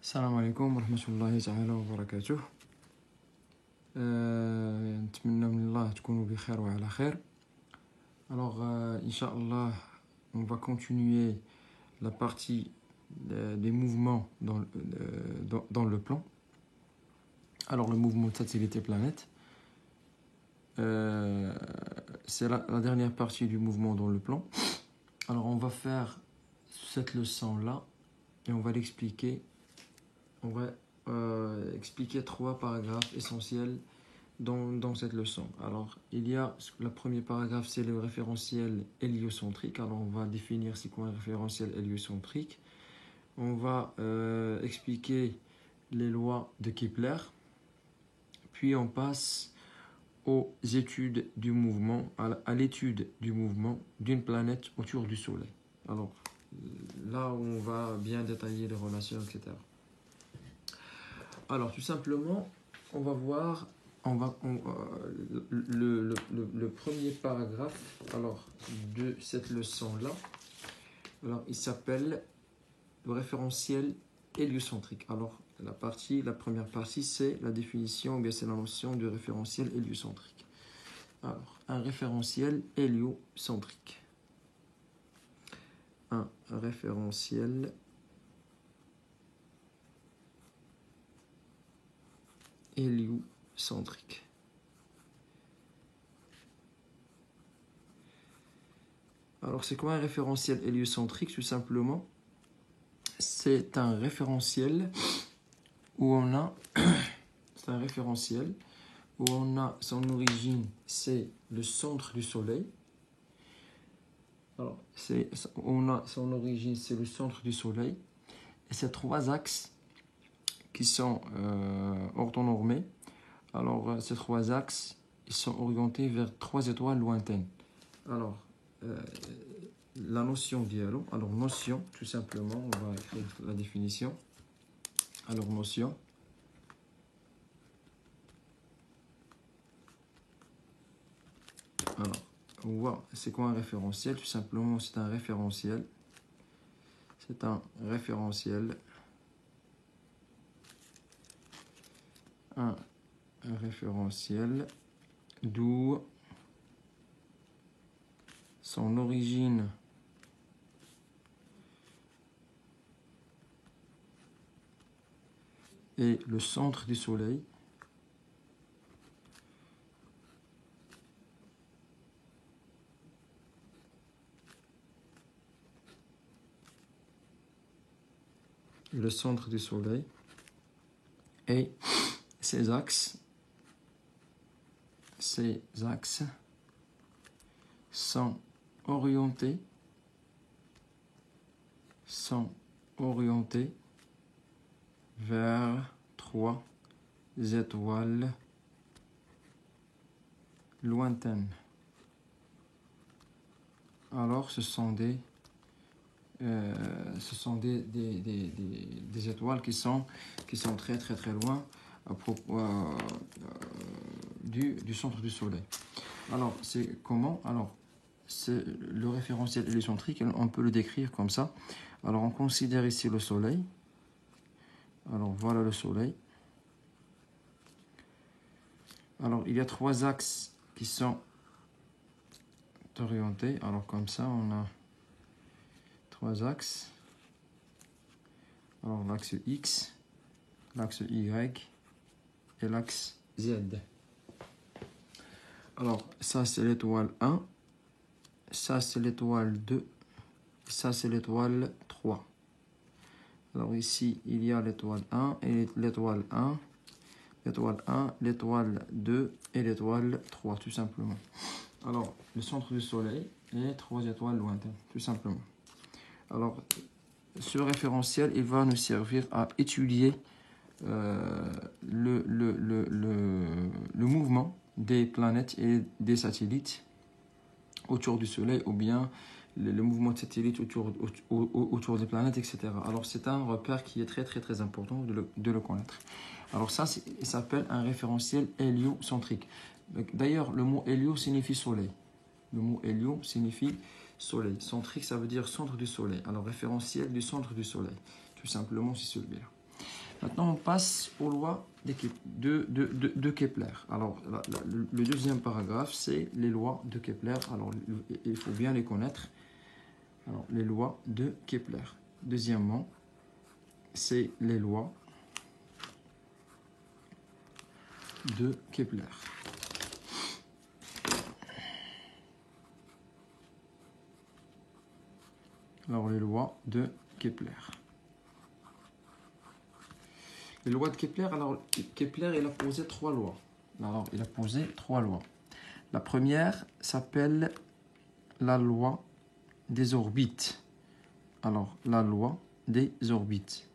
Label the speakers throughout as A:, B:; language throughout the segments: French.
A: السلام عليكم ورحمة الله تعالى وبركاته. نتمنى من الله تكونوا بخير وعلى خير. Alors, Inch'Allah, on va continuer la partie des mouvements dans le plan. Alors, le mouvement de satellite et planète, c'est la dernière partie du mouvement dans le plan. Alors, on va faire cette leçon-là et on va l'expliquer. On va expliquer 3 paragraphes essentiels dans cette leçon. Alors, il y a le premier paragraphe, c'est le référentiel héliocentrique. Alors, on va définir c'est quoi un référentiel héliocentrique. On va expliquer les lois de Kepler. Puis, on passe aux études du mouvement, à l'étude du mouvement d'une planète autour du Soleil. Alors, là, on va bien détailler les relations, etc. Alors, tout simplement, on va voir le premier paragraphe de cette leçon-là. Alors, il s'appelle le référentiel héliocentrique. Alors, la première partie, c'est la définition, ou bien c'est la notion du référentiel héliocentrique. Alors, un référentiel héliocentrique. Un référentiel héliocentrique. Alors, c'est quoi un référentiel héliocentrique? Tout simplement, c'est un référentiel où on a son origine, c'est le centre du Soleil. Alors, son origine, c'est le centre du Soleil. Et ces 3 axes qui sont orthonormés. Alors, ces 3 axes, ils sont orientés vers 3 étoiles lointaines. Alors, la notion dialogue. Alors, notion, tout simplement, on va écrire la définition. Alors, notion. Alors, c'est quoi un référentiel? Tout simplement, c'est un référentiel. C'est un référentiel. Un référentiel d'où son origine est le centre du Soleil. Le centre du Soleil et ces axes sont orientés vers 3 étoiles lointaines. Alors, ce sont des étoiles qui sont très très très loin du centre du Soleil. Alors, c'est comment? Alors, c'est le référentiel héliocentrique, on peut le décrire comme ça. Alors, on considère ici le Soleil. Alors, voilà le Soleil. Alors, il y a 3 axes qui sont orientés. Alors, comme ça, on a 3 axes. Alors, l'axe X, l'axe Y et l'axe Z. Alors, ça, c'est l'étoile 1. Ça, c'est l'étoile 2. Ça, c'est l'étoile 3. Alors, ici, il y a l'étoile 1 et l'étoile 1. L'étoile 1, l'étoile 2 et l'étoile 3, tout simplement. Alors, le centre du Soleil et 3 étoiles lointaines, tout simplement. Alors, ce référentiel, il va nous servir à étudier le mouvement des planètes et des satellites autour du Soleil, ou bien le mouvement de satellites autour des planètes, etc. Alors, c'est un repère qui est très, très, très important de le connaître. Alors, ça, il s'appelle un référentiel héliocentrique. D'ailleurs, le mot hélio signifie soleil. Le mot hélio signifie soleil. Centrique, ça veut dire centre du Soleil. Alors, référentiel du centre du Soleil. Tout simplement, c'est celui-là. Maintenant, on passe aux lois de Kepler. Alors, le deuxième paragraphe, c'est les lois de Kepler. Alors, il faut bien les connaître. Alors, les lois de Kepler. Deuxièmement, c'est les lois de Kepler. Alors, les lois de Kepler. Les lois de Kepler, alors Kepler, il a posé 3 lois. Alors, il a posé 3 lois. La première s'appelle la loi des orbites. Alors, la loi des orbites.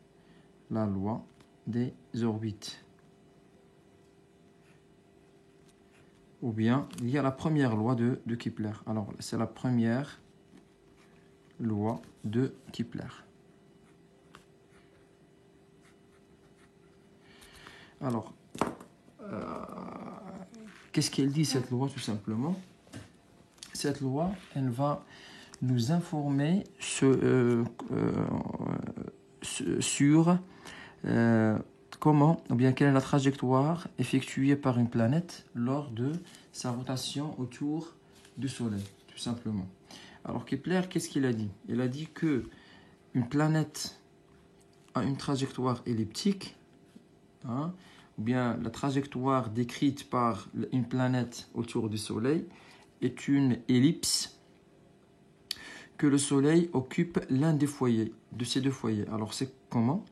A: La loi des orbites. Ou bien, il y a la première loi de Kepler. Alors, c'est la première loi de Kepler. Alors, qu'est-ce qu'elle dit cette loi tout simplement? Cette loi, elle va nous informer sur comment, ou bien quelle est la trajectoire effectuée par une planète lors de sa rotation autour du Soleil, tout simplement. Alors Kepler, qu'est-ce qu'il a dit? Il a dit que une planète a une trajectoire elliptique, hein, ou bien la trajectoire décrite par une planète autour du Soleil est une ellipse que le Soleil occupe l'un des foyers, de ces 2 foyers. Alors c'est comment?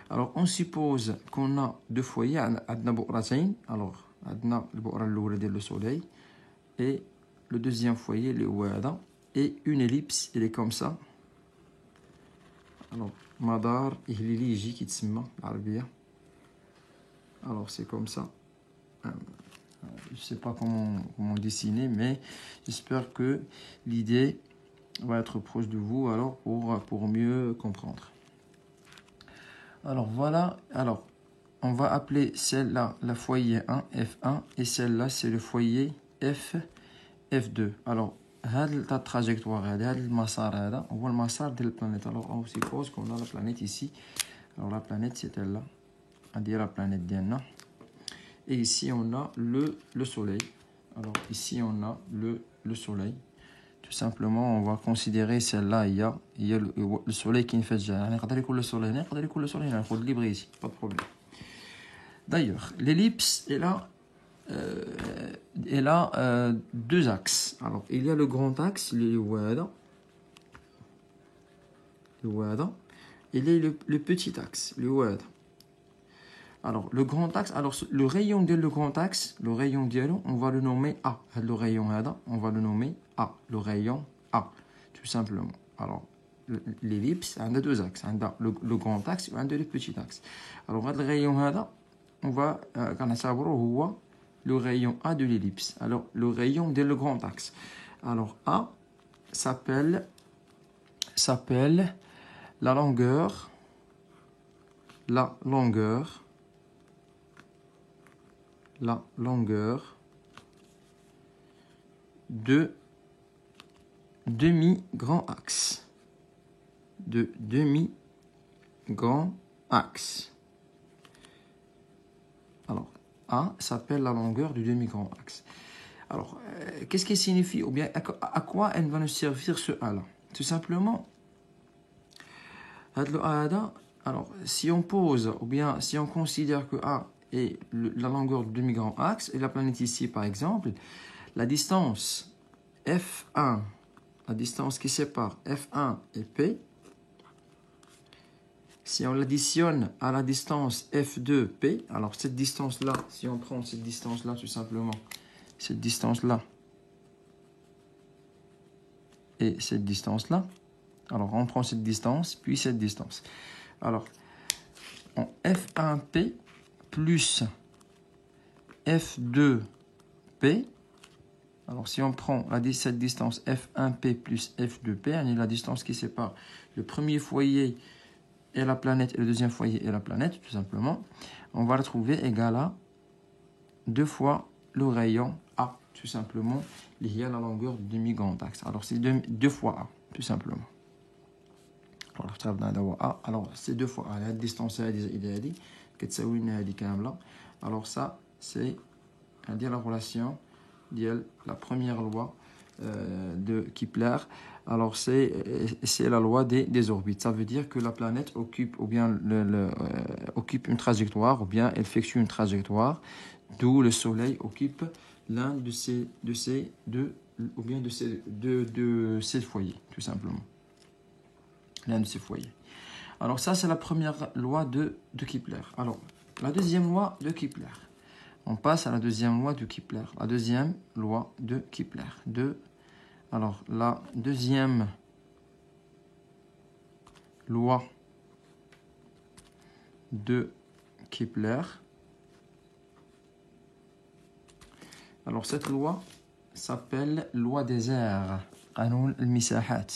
A: Alors on suppose qu'on a 2 foyers, alors le Soleil, et le deuxième foyer, le Wada, et une ellipse, elle est comme ça. Alors, Madar, Ihlili, Iji, qui tsimma, Arabia. Alors, c'est comme ça. Je ne sais pas comment dessiner, mais j'espère que l'idée va être proche de vous alors pour mieux comprendre. Alors, voilà. Alors, on va appeler celle-là la foyer 1, F1, et celle-là, c'est le foyer F2. Alors, la trajectoire, le masar, on voit le masar de la planète. Alors, on suppose qu'on a la planète ici. Alors, la planète, c'est elle-là. On dit la planète Diana. Et ici, on a le Soleil. Alors, ici, on a le Soleil. Tout simplement, on va considérer celle-là. Il y a le Soleil qui ne fait jamais. On regarde le Soleil. On regarde le Soleil. On regarde libre ici. Pas de problème. D'ailleurs, l'ellipse est là. Elle a 2 axes. Alors, il y a le grand axe, le Wada. Le Wada. Il y a le petit axe, le Wada. Alors, le grand axe, alors le rayon de le grand axe, le rayon dialogue, on va le nommer A. Le rayon Wada, on va le nommer A. Le rayon A, tout simplement. Alors, l'ellipse, a 2 axes. Le grand axe et le petit axe. Alors, le rayon Wada, on va, le rayon A de l'ellipse. Alors, le rayon de le grand axe. Alors, A s'appelle la longueur de demi-grand axe. De demi-grand axe. Alors, A s'appelle la longueur du demi-grand axe. Alors, qu'est-ce qui signifie, ou bien à quoi elle va nous servir ce A là? Tout simplement, alors, si on pose, ou bien si on considère que A est la longueur du demi-grand axe, et la planète ici par exemple, la distance F1, la distance qui sépare F1 et P, si on l'additionne à la distance F2P, alors cette distance-là, si on prend cette distance-là tout simplement, cette distance-là et cette distance-là, alors on prend cette distance, puis cette distance. Alors, en F1P plus F2P, alors si on prend cette distance F1P plus F2P, on a la distance qui sépare le premier foyer et la planète et le deuxième foyer et la planète, tout simplement, on va la trouver égale à 2 fois le rayon A, tout simplement, lié à la longueur du demi-grand axe. Alors c'est 2 fois A, tout simplement. alors c'est deux fois la distance alors ça c'est la relation de la première loi de Kepler. Alors c'est la loi des orbites. Ça veut dire que la planète occupe ou bien occupe une trajectoire ou bien elle effectue une trajectoire d'où le Soleil occupe l'un de ces deux ou bien de ces foyers, tout simplement. L'un de ces foyers. Alors ça, c'est la première loi de Kepler. Alors, la deuxième loi de Kepler. On passe à la deuxième loi de Kepler. La deuxième loi de Kepler. Alors, la deuxième loi de Kepler. Alors, cette loi s'appelle loi des airs. قانون المساحات.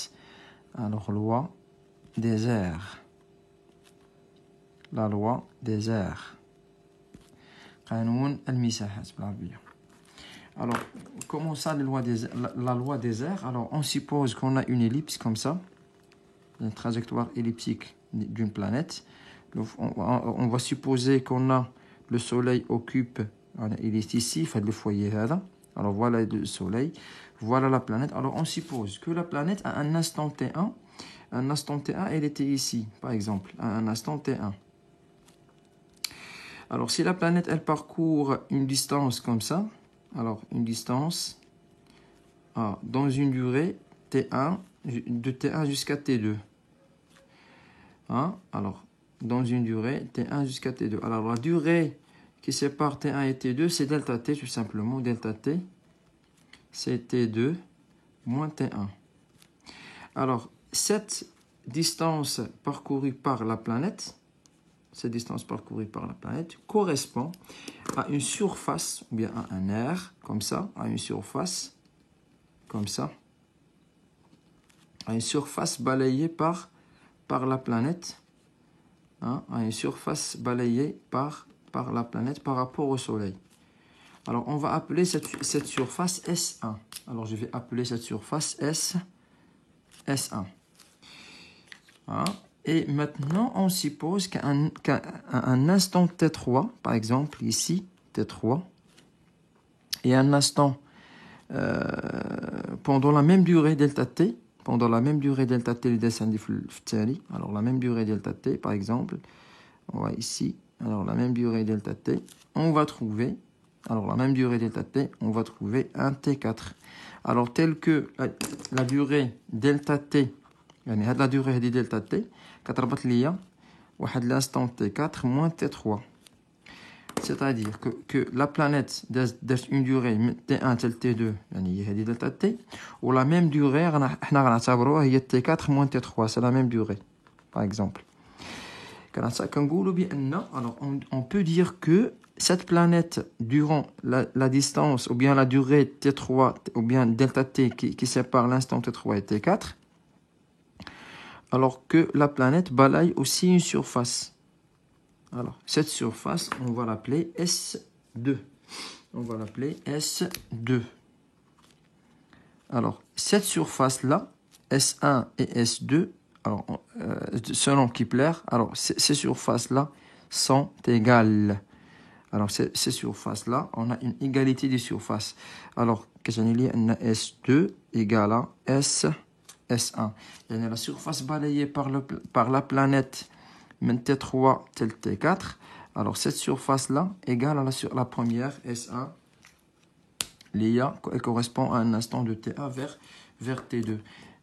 A: Alors, loi des airs. La loi des airs. قانون المساحات بالعربية. Alors, comment ça, la loi des airs? Alors, on suppose qu'on a une ellipse comme ça, une trajectoire elliptique d'une planète. On va supposer qu'on a le Soleil occupe, il est ici, il fait le foyer là. Alors, voilà le Soleil, voilà la planète. Alors, on suppose que la planète, à un instant T1, elle était ici, par exemple, à un instant T1. Alors, si la planète, elle parcourt une distance comme ça, alors une distance dans une durée T1, de T1 jusqu'à T2. Alors, dans une durée T1 jusqu'à T2. Alors, la durée qui sépare T1 et T2, c'est delta T, tout simplement. Delta T, c'est T2 moins T1. Alors, cette distance parcourue par la planète, correspond à une surface, ou bien à un air, comme ça, à une surface, comme ça, à une surface balayée par la planète, à une surface balayée par la planète par rapport au Soleil. Alors, on va appeler cette surface S1. Alors, je vais appeler cette surface S1. Et maintenant, on suppose qu'à un instant T3, par exemple, ici, T3, et un instant pendant la même durée delta T, alors la même durée delta T, par exemple, on va ici, alors la même durée delta T, on va trouver, un T4. Alors, tel que la durée delta T, la durée de delta T, كتربط ليا واحد l'instant T4 moins T3. C'est-à-dire que la planète دارت une durée T1 tel T2 يعني هي هذه delta T ou la même durée احنا غنعتبروها هي T4 moins T3, c'est la même durée par exemple. كنقولوا بان alors on peut dire que cette planète durant la distance ou bien la durée T3 ou bien delta T qui sépare l'instant T3 et T4, alors que la planète balaye aussi une surface. Alors, cette surface, on va l'appeler S2. Alors, cette surface-là, S1 et S2, alors, selon Kepler, alors, ces surfaces-là sont égales. Alors, ces surfaces-là, on a une égalité des surfaces. Alors, S2 égale à S1. La surface balayée par la planète T3 tel T4. Alors, cette surface-là égale à la première, S1. L'IA, elle correspond à un instant de T1 vers T2.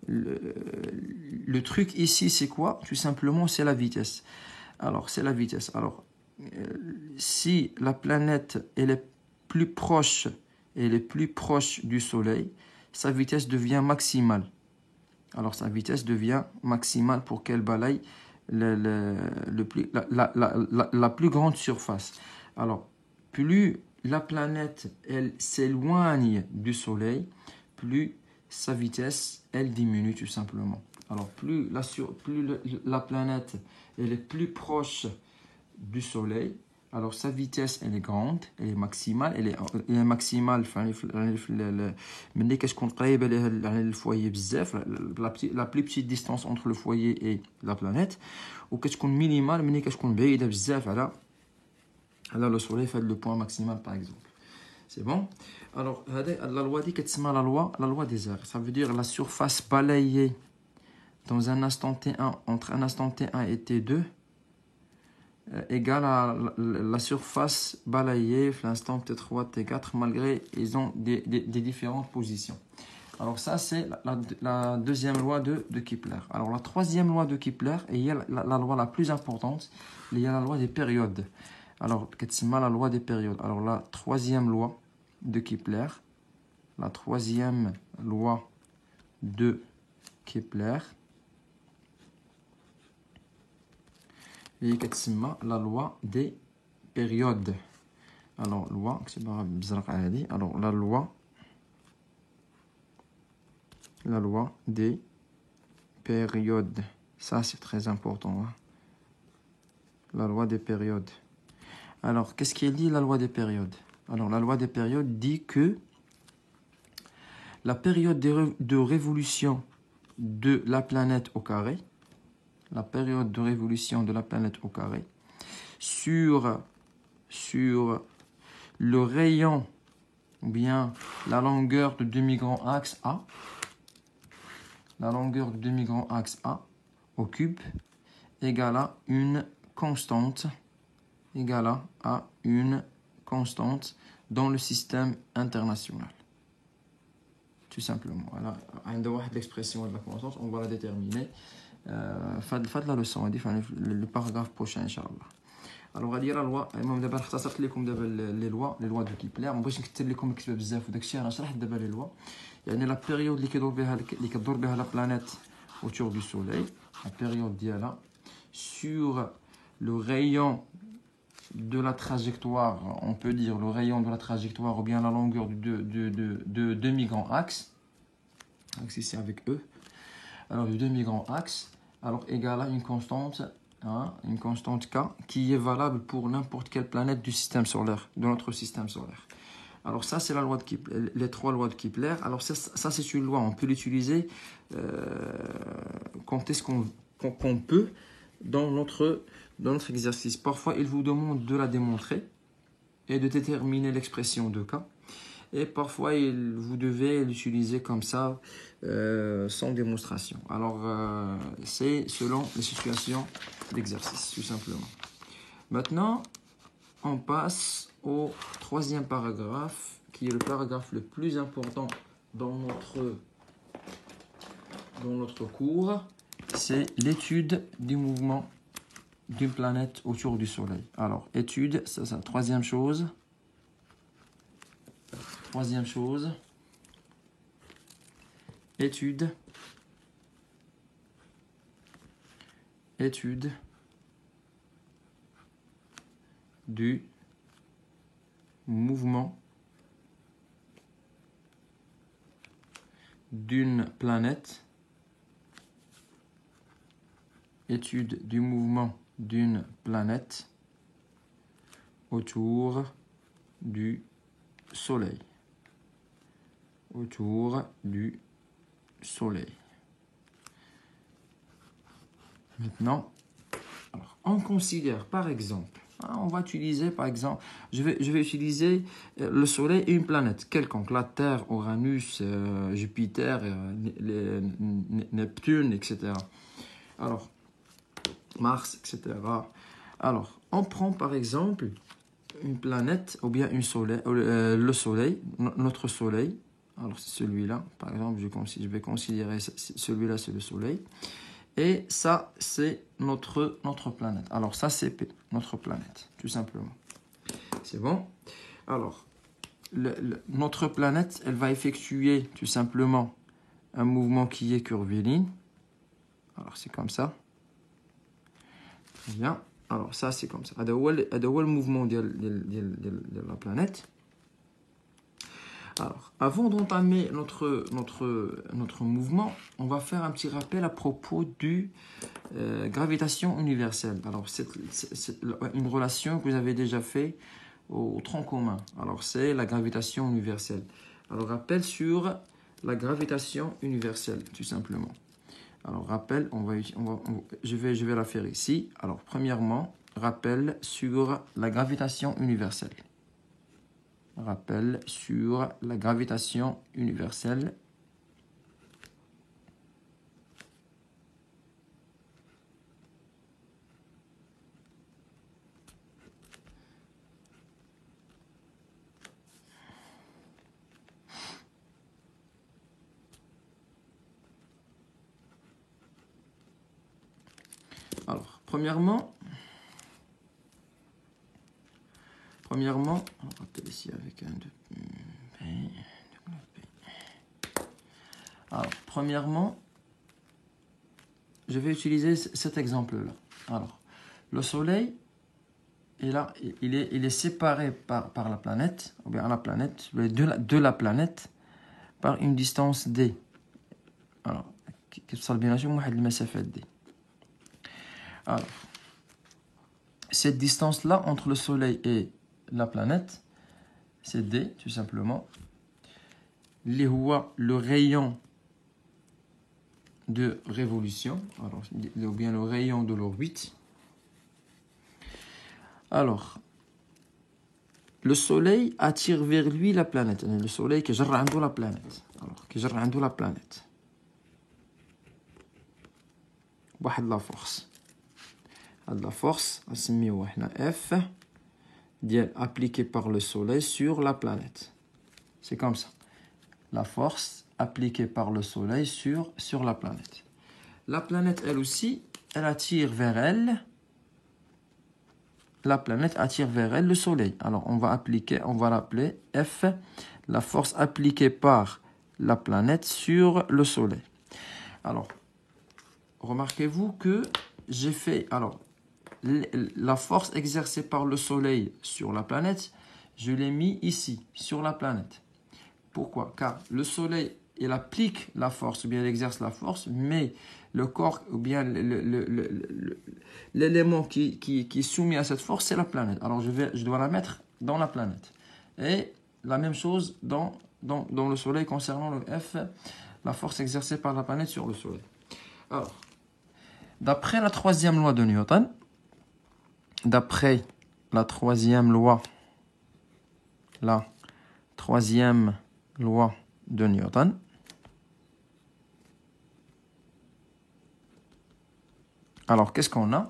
A: Le truc ici, c'est quoi? Tout simplement, c'est la vitesse. Alors, si la planète elle est plus proche du Soleil, sa vitesse devient maximale. Alors, sa vitesse devient maximale pour qu'elle balaye la plus grande surface. Alors, plus la planète elle s'éloigne du Soleil, plus sa vitesse elle diminue tout simplement. Alors, plus la planète elle est plus proche du Soleil, Alors, sa vitesse, elle est grande, elle est maximale, elle est maximale. Mais qu'est-ce qu'on قريب le foyer بزاف, la plus petite distance entre le foyer et la planète. Ou qu'est-ce qu'on minimale, mais qu'est-ce qu'on بعيدة بزاف على le soleil fait le point maximal par exemple. C'est bon? Alors, la loi dit que c'est la loi des airs. Ça veut dire la surface balayée dans un instant T1 entre un instant T1 et T2 égale à la surface balayée l'instant T3, T4 malgré ils ont des différentes positions. Alors ça c'est la deuxième loi de Kepler. Alors la troisième loi de Kepler, et il y a la loi la plus importante, il y a la loi des périodes. Alors c'est la loi des périodes. Alors la troisième loi de Kepler, la troisième loi de Kepler, et la loi des périodes. Alors la loi des périodes. Ça c'est très important. Hein? La loi des périodes. Alors qu'est-ce qu'il dit la loi des périodes? Alors la loi des périodes dit que la période de révolution de la planète au carré, la période de révolution de la planète au carré, sur le rayon, ou bien la longueur de demi-grand axe A, la longueur de demi-grand axe A au cube, égale à une constante, dans le système international. Tout simplement. Voilà, l'expression de la constante, on va la déterminer. Faites la leçon, le paragraphe prochain, Inch'Allah. Alors, on va dire la loi, les lois de Kepler. On va نكتب لكم كتابة بزاف وداك الشيء انا شرحت دابا les lois. يعني la période اللي كدور بها la planète autour du soleil, la période ديالها sur le rayon de la trajectoire, on peut dire le rayon de la trajectoire ou bien la longueur de demi-grand axe. Donc ici avec E. Alors du demi-grand axe, alors égale à une constante K qui est valable pour n'importe quelle planète du système solaire, de notre système solaire. Alors ça c'est la loi de Kepler, les trois lois de Kepler. Alors ça c'est une loi, on peut l'utiliser quand est-ce qu'on peut dans notre exercice. Parfois il vous demande de la démontrer et de déterminer l'expression de K. Et parfois, vous devez l'utiliser comme ça, sans démonstration. Alors, c'est selon les situations d'exercice, tout simplement. Maintenant, on passe au troisième paragraphe, qui est le paragraphe le plus important dans notre cours. C'est l'étude du mouvement d'une planète autour du Soleil. Alors, étude, c'est la troisième chose. Troisième chose, étude du mouvement d'une planète, étude du mouvement d'une planète autour du Soleil. Autour du Soleil. Maintenant, alors, on considère par exemple, on va utiliser par exemple, je vais utiliser le Soleil et une planète quelconque, la Terre, Uranus, Jupiter, Neptune, etc. Alors, Mars, etc. Alors, on prend par exemple une planète ou bien le Soleil, notre Soleil. Alors c'est celui-là, par exemple, je vais considérer celui-là, c'est le Soleil. Et ça, c'est notre planète. Alors ça, c'est P, notre planète, tout simplement. C'est bon? Alors, notre planète, elle va effectuer tout simplement un mouvement qui est curviligne. Alors c'est comme ça. Très bien. Alors ça, c'est comme ça. هذا هو le mouvement de la planète. Alors, avant d'entamer notre mouvement, on va faire un petit rappel à propos du gravitation universelle. Alors, c'est une relation que vous avez déjà fait au tronc commun. Alors, c'est la gravitation universelle. Alors, rappel sur la gravitation universelle, tout simplement. Alors, rappel, je vais la faire ici. Alors, premièrement, rappel sur la gravitation universelle. Rappel sur la gravitation universelle. Alors, premièrement, on va rappeler ici avec un P. Alors, premièrement, je vais utiliser cet exemple-là. Alors, le Soleil est là, il est séparé par la planète, ou bien la planète, de la planète, par une distance D. Alors, D. Alors, cette distance-là entre le Soleil et la planète, c'est D, tout simplement. Le rayon de révolution, alors, ou bien le rayon de l'orbite. Alors, le Soleil attire vers lui la planète. Le Soleil qui gère la planète. Alors, qui gère la planète. La force. La force, F, appliquée par le Soleil sur la planète. C'est comme ça. La force appliquée par le Soleil sur la planète. La planète, elle aussi, elle attire vers elle. La planète attire vers elle le Soleil. Alors, on va l'appeler F, la force appliquée par la planète sur le Soleil. Alors, remarquez-vous que j'ai fait... Alors, la force exercée par le Soleil sur la planète, je l'ai mis ici, sur la planète. Pourquoi? Car le Soleil, il applique la force, ou bien il exerce la force, mais le corps, ou bien l'élément qui est soumis à cette force, c'est la planète. Alors, je dois la mettre dans la planète. Et la même chose dans le Soleil concernant le F, la force exercée par la planète sur le Soleil. Alors, d'après la troisième loi de Newton, de Newton, alors qu'est-ce qu'on a?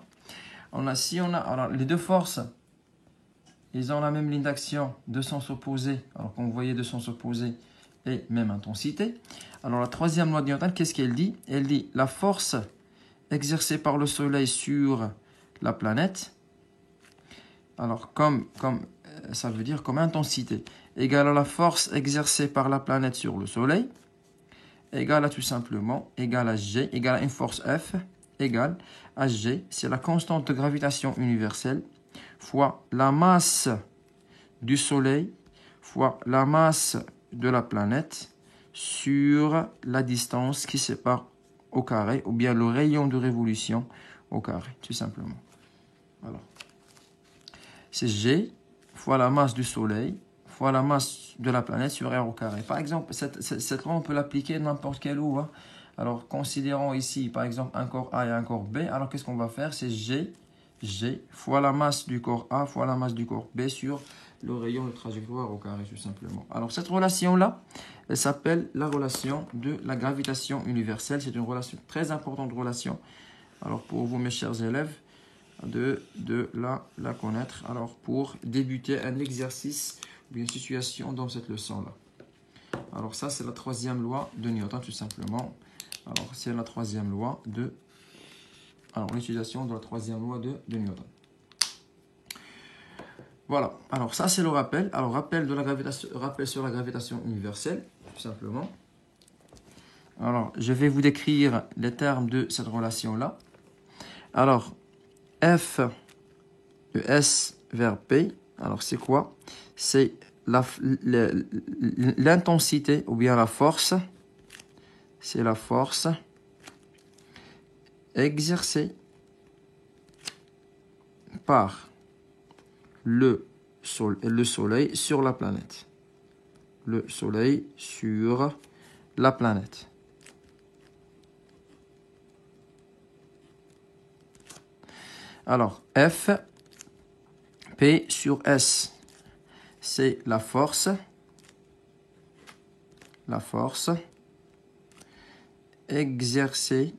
A: Alors, les deux forces, ils ont la même ligne d'action, deux sens opposés. Alors, quand vous voyez deux sens opposés et même intensité. Alors, la troisième loi de Newton, qu'est-ce qu'elle dit? Elle dit la force exercée par le Soleil sur la planète, alors comme ça veut dire comme intensité, égale à la force exercée par la planète sur le Soleil, égale à tout simplement, égale à G, égale à une force F, égale à G, c'est la constante de gravitation universelle, fois la masse du Soleil, fois la masse de la planète, sur la distance qui sépare au carré, ou bien le rayon de révolution au carré, tout simplement. Alors, c'est G fois la masse du Soleil fois la masse de la planète sur R au carré. Par exemple, cette loi, on peut l'appliquer n'importe quelle où. Hein. Alors, considérons ici, par exemple, un corps A et un corps B. Alors, qu'est-ce qu'on va faire? C'est G fois la masse du corps A fois la masse du corps B sur le rayon de trajectoire au carré, tout simplement. Alors, cette relation-là, elle s'appelle la relation de la gravitation universelle. C'est une relation très importante relation. Alors, pour vous, mes chers élèves, de la connaître. Alors, pour débuter un exercice ou une situation dans cette leçon-là. Alors, ça, c'est la troisième loi de Newton, tout simplement. Alors, c'est la troisième loi de... Alors, l'utilisation de la troisième loi de Newton. Voilà. Alors, ça, c'est le rappel. Alors, rappel sur la gravitation universelle, tout simplement. Alors, je vais vous décrire les termes de cette relation-là. Alors, F de S vers P, alors c'est quoi? C'est l'intensité ou bien la force, c'est la force exercée par le Soleil sur la planète. Le Soleil sur la planète. Alors, F, P sur S, c'est la force exercée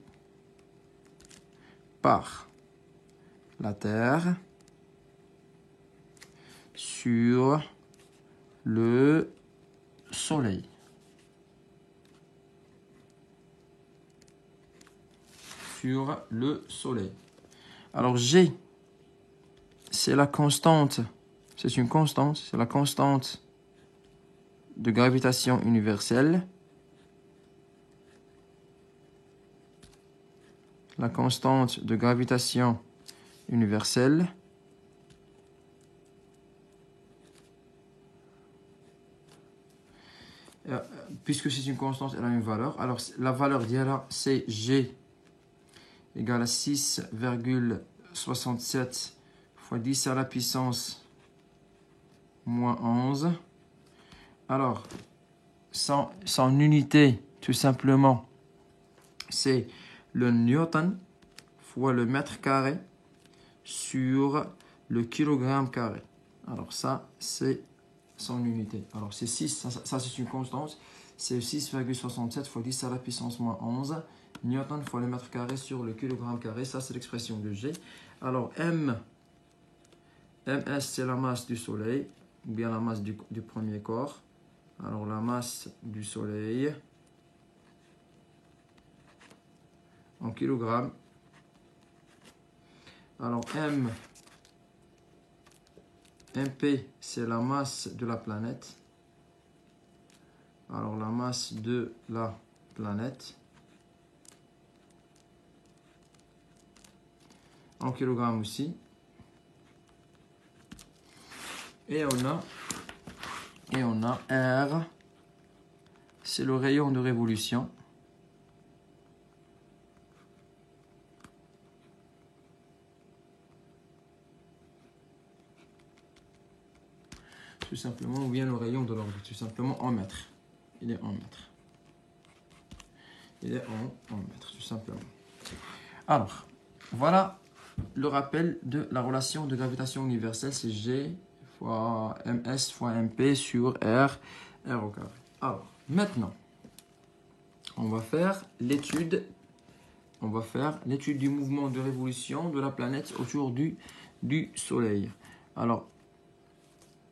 A: par la Terre sur le Soleil. Sur le Soleil. Alors G, c'est la constante, c'est une constante, c'est la constante de gravitation universelle. La constante de gravitation universelle. Puisque c'est une constante, elle a une valeur. Alors la valeur d'IA, c'est G égale à 6,67 fois 10 à la puissance moins 11. Alors, son unité, tout simplement, c'est le newton fois le mètre carré sur le kilogramme carré. Alors ça, c'est son unité. Alors c'est 6, ça c'est une constante, c'est 6,67 fois 10 à la puissance moins 11 newton fois le mètre carré sur le kilogramme carré. Ça c'est l'expression de G. Alors ms, c'est la masse du Soleil, ou bien la masse du premier corps. Alors la masse du Soleil en kilogrammes. Alors MP, c'est la masse de la planète. Alors la masse de la planète en kilogrammes aussi. Et on a R, c'est le rayon de révolution. Tout simplement, ou bien le rayon de l'orbite, tout simplement en mètres. Il est en mètres. Il est en mètres, tout simplement. Alors, voilà le rappel de la relation de gravitation universelle, c'est G fois ms fois mp sur r au carré. Alors, maintenant, on va faire l'étude du mouvement de révolution de la planète autour du Soleil. Alors,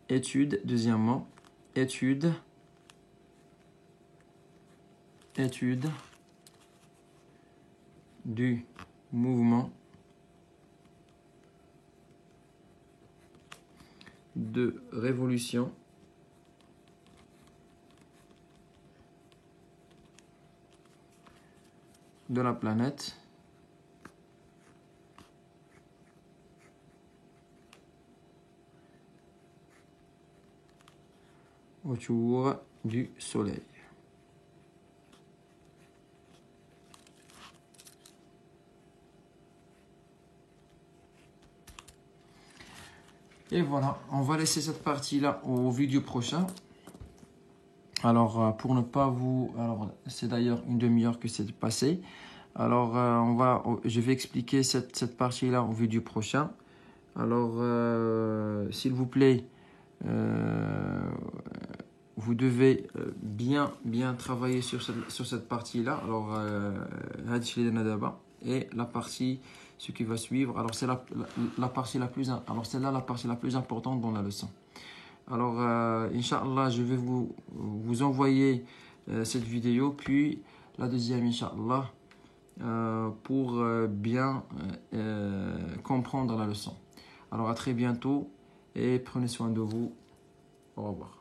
A: deuxièmement, étude du mouvement de révolution de la planète autour du Soleil. Et voilà, on va laisser cette partie-là au vidéo prochain. Alors, pour ne pas vous... Alors, c'est d'ailleurs une demi-heure que c'est passé. Alors, je vais expliquer cette partie-là au vidéo prochain. Alors, s'il vous plaît, vous devez bien travailler sur cette partie-là. Alors, et la partie, ce qui va suivre. Alors, c'est la partie la plus, alors c'est là la partie la plus importante dans la leçon. Alors, Inch'Allah, je vais vous envoyer cette vidéo, puis la deuxième, Inch'Allah, pour bien comprendre la leçon. Alors, à très bientôt et prenez soin de vous. Au revoir.